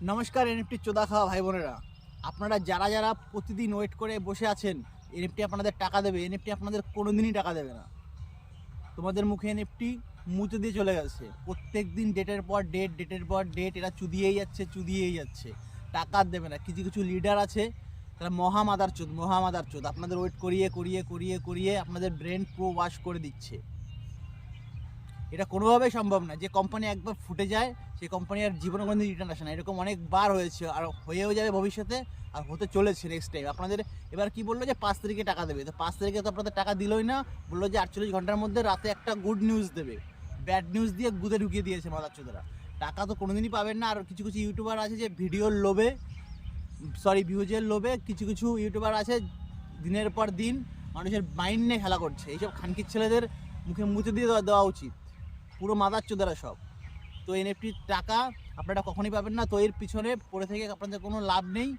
নমস্কার এনএফটি চোদা খাওয়া ভাই বোনেরা, আপনারা যারা যারা প্রতিদিন ওয়েট করে বসে আছেন এনএফটি আপনাদের টাকা দেবে, এনএফটি আপনাদের কোনোদিনই টাকা দেবে না। তোমাদের মুখে এনএফটি মুছে দিয়ে চলে গেছে। প্রত্যেক দিন ডেটের পর ডেট এরা চুদিয়েই যাচ্ছে, টাকা দেবে না। কিছু কিছু লিডার আছে তারা মহা মাদার চোদ আপনাদের ওয়েট করিয়ে আপনাদের ব্রেন প্রো ওয়াশ করে দিচ্ছে। এটা কোনোভাবেই সম্ভব না। যে কোম্পানি একবার ফুটে যায় সেই কোম্পানি আর জীবনে কোনোদিন রিটার্ন আসে না। এরকম অনেকবার হয়েছে আর হয়েও যাবে ভবিষ্যতে, আর হতে চলেছে নেক্সট টাইম। আপনাদের এবার কি বললো যে 5 তারিখে টাকা দেবে, তো 5 তারিখে তো আপনাদের টাকা দিলই না, বললো যে 48 ঘন্টার মধ্যে রাতে একটা গুড নিউজ দেবে। ব্যাড নিউজ দিয়ে গুদে ঢুকিয়ে দিয়েছে মাদারচোদারা। টাকা তো কোনোদিনই পাবেন না। আর কিছু কিছু ইউটিউবার আছে যে ভিডিওর লোভে, ভিউজের লোভে কিছু কিছু ইউটিউবার আছে দিনের পর দিন মানুষের মাইন্ড নিয়ে খেলা করছে। এইসব খানকির ছেলেদের মুখে মুছে দিয়ে দেওয়া উচিত। পুরো মাদারচোদারা সব। তো এনএফটির টাকা আপনারা কখনই পাবেন না। তো এর পিছনে পড়ে থেকে আপনাদের কোনো লাভ নেই।